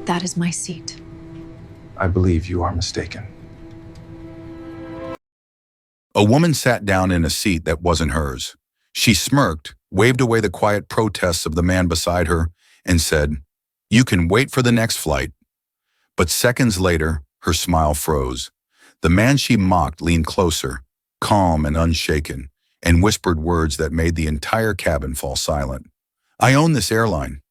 That is my seat. I believe you are mistaken. A woman sat down in a seat that wasn't hers. She smirked, waved away the quiet protests of the man beside her, and said, "You can wait for the next flight." But seconds later, her smile froze. The man she mocked leaned closer, calm and unshaken, and whispered words that made the entire cabin fall silent. "I own this airline."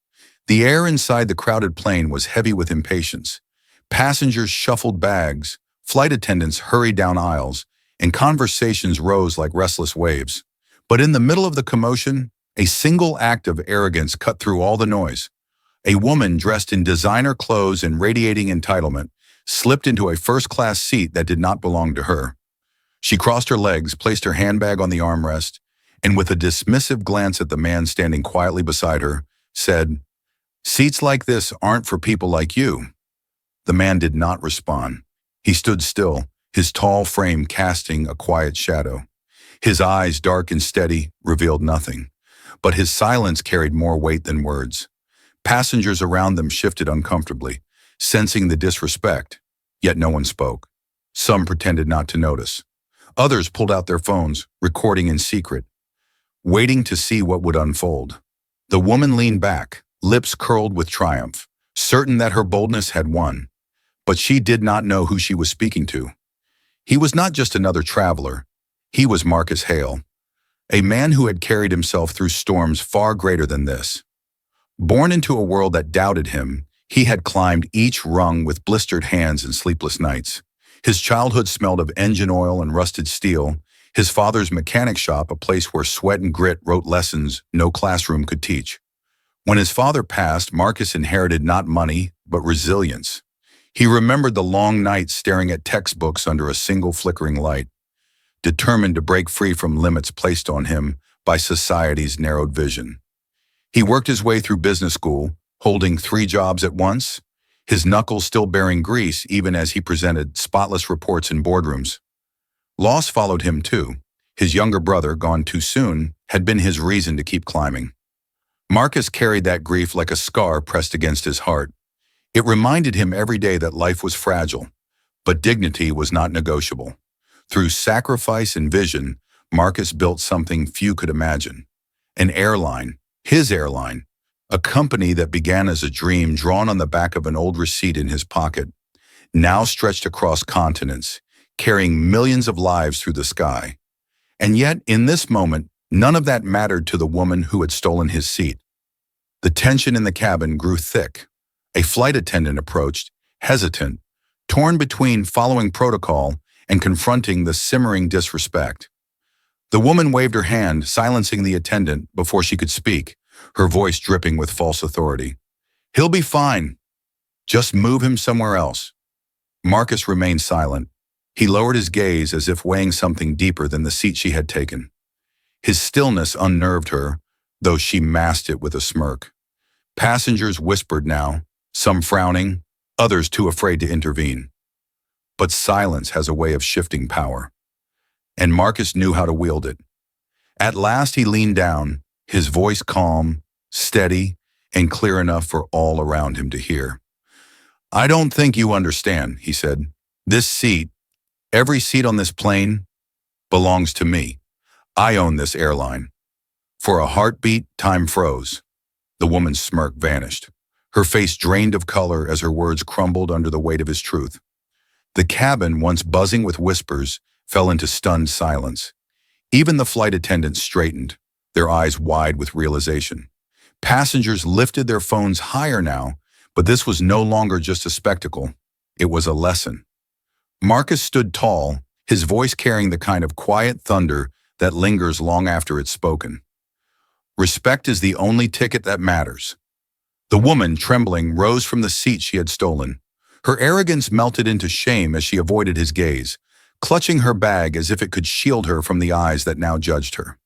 The air inside the crowded plane was heavy with impatience. Passengers shuffled bags, flight attendants hurried down aisles, and conversations rose like restless waves. But in the middle of the commotion, a single act of arrogance cut through all the noise. A woman dressed in designer clothes and radiating entitlement slipped into a first-class seat that did not belong to her. She crossed her legs, placed her handbag on the armrest, and with a dismissive glance at the man standing quietly beside her, said, "Seats like this aren't for people like you." The man did not respond. He stood still, his tall frame casting a quiet shadow. His eyes, dark and steady, revealed nothing. But his silence carried more weight than words. Passengers around them shifted uncomfortably, sensing the disrespect, yet no one spoke. Some pretended not to notice. Others pulled out their phones, recording in secret, waiting to see what would unfold. The woman leaned back, lips curled with triumph, certain that her boldness had won. But she did not know who she was speaking to. He was not just another traveler. He was Marcus Hale, a man who had carried himself through storms far greater than this. Born into a world that doubted him, he had climbed each rung with blistered hands and sleepless nights. His childhood smelled of engine oil and rusted steel, his father's mechanic shop a place where sweat and grit wrote lessons no classroom could teach. When his father passed, Marcus inherited not money, but resilience. He remembered the long nights staring at textbooks under a single flickering light, determined to break free from limits placed on him by society's narrowed vision. He worked his way through business school, holding 3 jobs at once, his knuckles still bearing grease even as he presented spotless reports in boardrooms. Loss followed him too. His younger brother, gone too soon, had been his reason to keep climbing. Marcus carried that grief like a scar pressed against his heart. It reminded him every day that life was fragile, but dignity was not negotiable. Through sacrifice and vision, Marcus built something few could imagine. An airline, his airline, a company that began as a dream drawn on the back of an old receipt in his pocket, now stretched across continents, carrying millions of lives through the sky. And yet, in this moment, none of that mattered to the woman who had stolen his seat. The tension in the cabin grew thick. A flight attendant approached, hesitant, torn between following protocol and confronting the simmering disrespect. The woman waved her hand, silencing the attendant before she could speak, her voice dripping with false authority. "He'll be fine. Just move him somewhere else." Marcus remained silent. He lowered his gaze as if weighing something deeper than the seat she had taken. His stillness unnerved her, though she masked it with a smirk. Passengers whispered now, some frowning, others too afraid to intervene. But silence has a way of shifting power, and Marcus knew how to wield it. At last he leaned down, his voice calm, steady, and clear enough for all around him to hear. "I don't think you understand," he said. "This seat, every seat on this plane, belongs to me. I own this airline." For a heartbeat, time froze. The woman's smirk vanished. Her face drained of color as her words crumbled under the weight of his truth. The cabin, once buzzing with whispers, fell into stunned silence. Even the flight attendants straightened, their eyes wide with realization. Passengers lifted their phones higher now, but this was no longer just a spectacle. It was a lesson. Marcus stood tall, his voice carrying the kind of quiet thunder that lingers long after it's spoken. Respect is the only ticket that matters. The woman, trembling, rose from the seat she had stolen. Her arrogance melted into shame as she avoided his gaze, clutching her bag as if it could shield her from the eyes that now judged her.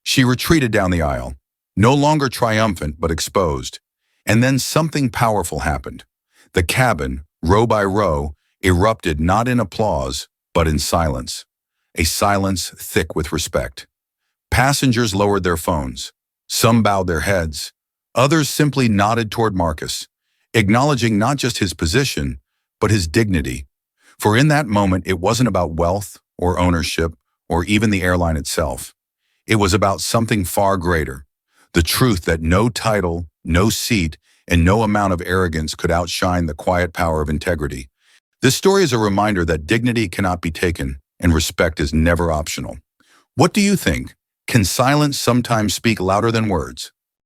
She retreated down the aisle, no longer triumphant but exposed. And then something powerful happened. The cabin, row by row, erupted not in applause, but in silence. A silence thick with respect. Passengers lowered their phones. Some bowed their heads. Others simply nodded toward Marcus. acknowledging not just his position, but his dignity. For in that moment, it wasn't about wealth or ownership or even the airline itself. It was about something far greater, the truth that no title, no seat, and no amount of arrogance could outshine the quiet power of integrity. This story is a reminder that dignity cannot be taken and respect is never optional. What do you think? Can silence sometimes speak louder than words?